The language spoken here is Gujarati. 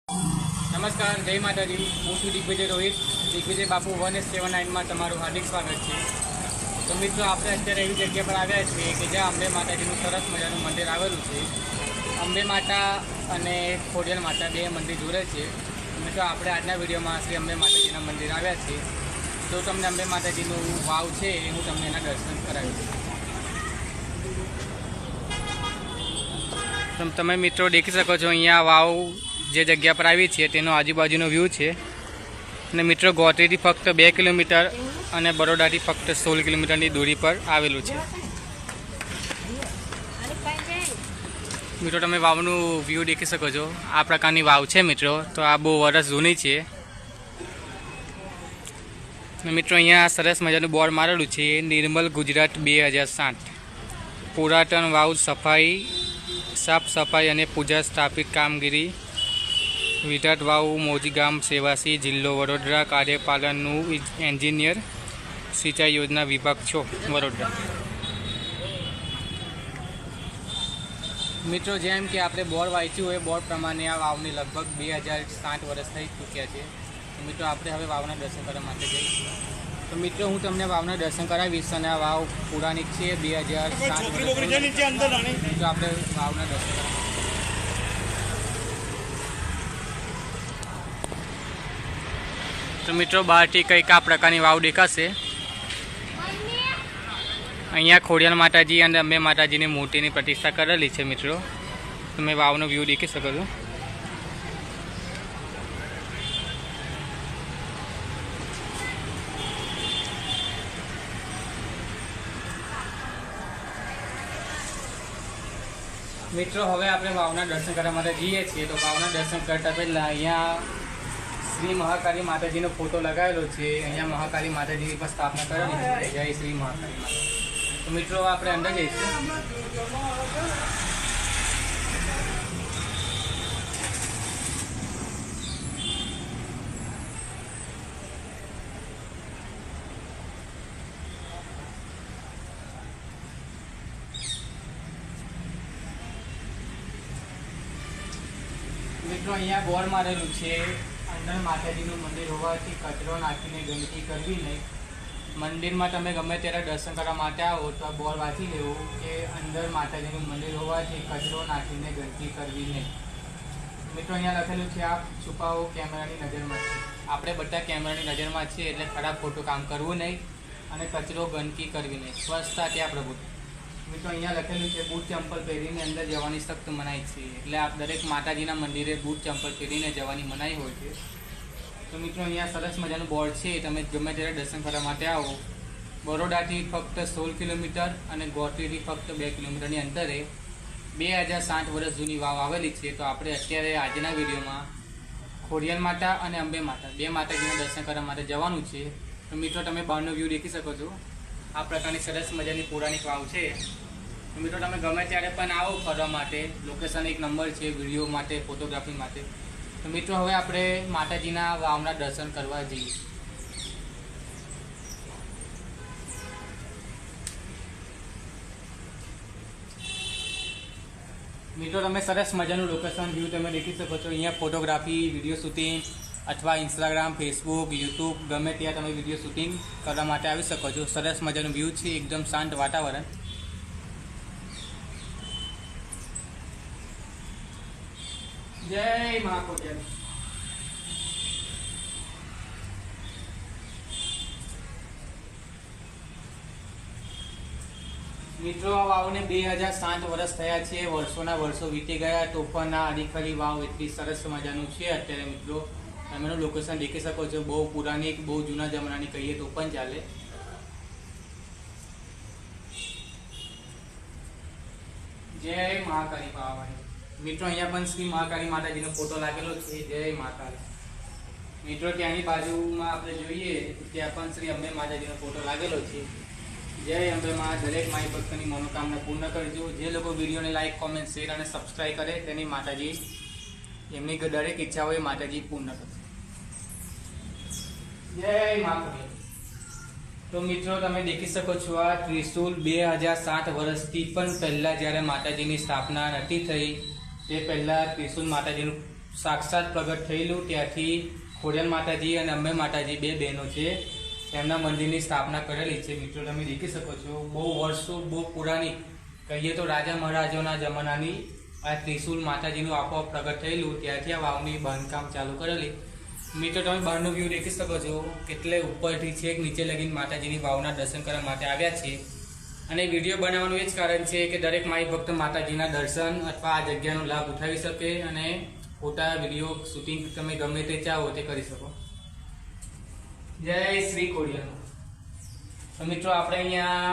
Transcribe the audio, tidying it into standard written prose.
નમસ્કાર, જય માતાજી. હું છું દિગ્વિજય રોહિત. દિગ્વિજય બાપુ 1S79 માં તમારું હાર્દિક સ્વાગત છે. તો મિત્રો, આપણે અત્યારે એવી જગ્યા પર આવ્યા છીએ કે જ્યાં અંબે માતાજીનું સરસ મજાનું મંદિર આવેલું છે. અંબે માતા અને ખોડિયાર માતા બે મંદિર જોડે છે. મિત્રો, આપણે આજના વિડીયોમાં શ્રી અંબે માતાજીના મંદિર આવ્યા છીએ. તો તમને અંબે માતાજીનું વાવ છે એ હું તમને એના દર્શન કરાવીશ. તમે મિત્રો દેખી શકો છો, અહીંયા વાવ જે જગ્યા પર આવી છે તેનો આજુબાજુનો વ્યૂ છે. અને મિત્રો, ગોત્રીથી ફક્ત 2 કિલોમીટર અને બરોડાથી ફક્ત 16 કિલોમીટરની દૂરી પર આવેલું છે. મિત્રો, તમે વાવનું વ્યૂ દેખી શકો છો. આ પ્રકારની વાવ છે મિત્રો. તો આ બહુ વર્ષ જૂની છે. મિત્રો, અહીંયા સરસ મજાનું બોર્ડ મારેલું છે, નિર્મલ ગુજરાત 2007. પુરાતન વાવ સાફ સફાઈ અને પૂજા સ્થાપિત કામગીરી વિરાટ વાવ મોજી ગામ સેવાસી જિલ્લો વડોદરા કાર્યપાલનનું એન્જિનિયર સિંચાઈ યોજના વિભાગ છો વડોદરા. મિત્રો, જેમ કે આપણે બોર્ડ વાંચ્યું હોય બોર્ડ પ્રમાણે આ વાવની લગભગ 2060 વર્ષ થઈ ચૂક્યા છે. તો મિત્રો, આપણે હવે વાવના દર્શન કરવા માટે જઈશું. તો મિત્રો, હું તમને વાવના દર્શન કરાવીશ અને આ વાવ પૌરાણિક છે 2060 વર્ષ. તો આપણે વાવના દર્શન કરીશું. તો મિત્રો, બહારથી કંઈક આ પ્રકારની વાવ દેખાશે. અહીંયા ખોડિયાર માતાજી અને અંબે માતાજીની મૂર્તિની પ્રતિષ્ઠા કરેલી છે. મિત્રો, તમે વાવનો વ્યૂ દેખી શકો છો. મિત્રો, હવે આપણે વાવના દર્શન કરવા માટે જઈએ છીએ. તો વાવના દર્શન કરતા પહેલાં અહીંયા શ્રી મહાકાળી માતાજીનો ફોટો લગાવેલો છે. અહીંયા મહાકાળી માતાજીની પણ સ્થાપના કરેલી છે. જય શ્રી મહાકાળી માતા. તો મિત્રો, આપણે અંદર જઈશું. મિત્રો, અહીંયા બોર્ડ મારેલું છે, અંદર માતાજીનું મંદિર હોવાથી કચરો નાખીને ગંદકી કરવી નહીં. મંદિરમાં તમે ગમે ત્યારે દર્શન કરવા માટે આવો તો આ બોર્ડ વાંચી લેવું કે અંદર માતાજીનું મંદિર હોવાથી કચરો નાખીને ગંદકી કરવી નહીં. મિત્રો, અહીંયા લખેલું છે, આપ છુપાવો કેમેરાની નજરમાં છે. આપણે બધા કેમેરાની નજરમાં છીએ એટલે ખરાબ ખોટું કામ કરવું નહીં અને કચરો ગંદકી કરવી નહીં. સ્વચ્છતા ત્યાં પ્રભુ. મિત્રો, અહીંયા લખેલું છે, બૂટ ચંપલ પહેરીને અંદર જવાની સખ્ત મનાઈ છે. એટલે આપ દરેક માતાજીના મંદિરે બૂટ ચંપલ પહેરીને જવાની મનાઈ હોય છે. તો મિત્રો, અહીંયા સરસ મજાનું બોર્ડ છે. તમે ગમે ત્યારે દર્શન કરવા માટે આવો. બરોડાથી ફક્ત 16 કિલોમીટર અને ગોત્રીથી ફક્ત 2 કિલોમીટરની અંતરે 2060 વર્ષ જૂની વાવ આવેલી છે. તો આપણે અત્યારે આજના વિડીયોમાં ખોડિયાર માતા અને અંબે માતા બે માતાજીના દર્શન કરવા માટે જવાનું છે. તો મિત્રો, તમે બહારનો વ્યૂ દેખી શકો છો. આ પ્રકારની સરસ મજાની પૌરાણિક વાવ છે. તો મિત્રો, તમે ગમે ત્યારે પણ આવો ફરવા માટે. લોકેશન એક નંબર છે વિડીયો માટે, ફોટોગ્રાફી માટે. તો મિત્રો, હવે આપણે માતાજીના વાવના દર્શન કરવા જઈએ. મિત્રો, તમે સરસ મજાનું લોકેશન વ્યૂ તમે દેખી શકો છો. અહીંયા ફોટોગ્રાફી, વિડીયો શૂટિંગ અથવા ઇન્સ્ટાગ્રામ, ફેસબુક, યુટ્યુબ ગમે ત્યાં તમે વિડીયો શૂટિંગ કરવા માટે આવી શકો છો. સરસ મજાનું વ્યૂ છે, એકદમ શાંત વાતાવરણ. જય મા ખોડિયાર. મિત્રો, આ વાવને 2060 વર્ષ થયા છે. વર્ષોના વર્ષો વીતી ગયા તો પણ આ અડીખરી વાવ એટલી સરસ મજાનું છે. અત્યારે મિત્રો, તમે એનું લોકેશન દેખી શકો છો. બહુ પુરાની, બહુ જૂના જમાનાની કહીએ તો પણ ચાલે. જય મહાકાળી પાવાની. મિત્રો, અહીંયા પણ શ્રી મહાકાળી માતાજીનો ફોટો લાગેલો છે. જય મહાકાળી. મિત્રો, ત્યાંની બાજુમાં આપણે જોઈએ ત્યાં પણ શ્રી અંબે માતાજીનો ફોટો લાગેલો છે. જય અંબે માં. દરેક માઈ ભક્તની મનોકામના પૂર્ણ કરજો. જે લોકો વિડીયોને લાઈક, કોમેન્ટ, શેર અને સબસ્ક્રાઈબ કરે તેની માતાજી એમની દરેક ઈચ્છાઓ એ માતાજી પૂર્ણ કરશે. જય મહાકાળી. તો મિત્રો તમે દેખી શકો છો આ ત્રિશુલ 2007 વર્ષથી પણ પહેલાં જ્યારે માતાજીની સ્થાપના નથી થઈ તે પહેલાં ત્રિશુલ માતાજીનું સાક્ષાત પ્રગટ થયેલું, ત્યાંથી ખોડિયાર માતાજી અને અંબે માતાજી બે બહેનો છે, એમના મંદિરની સ્થાપના કરેલી છે. મિત્રો તમે દેખી શકો છો, બહુ વર્ષો, બહુ પુરાની, કહીએ તો રાજા મહારાજાના જમાનાની આ ત્રિશુલ માતાજીનું આપોઆપ પ્રગટ થયેલું, ત્યાંથી આ વાવની બાંધકામ ચાલુ કરેલી. મિત્રો તમે બહારનો વ્યૂ દેખી શકો છો, કેટલે ઉપરથી છેક નીચે લગીને માતાજીની વાવના દર્શન કરવા માટે આવ્યા છે. અને વિડીયો બનાવવાનું એ જ કારણ છે કે દરેક માઈ ભક્ત માતાજીના દર્શન અથવા આ જગ્યાનો લાભ ઉઠાવી શકે અને ફોટા વિડીયો શૂટિંગ તમે ગમે તે ચાહો તે કરી શકો. જય શ્રી ખોડિયાર. તો મિત્રો આપણે અહીંયા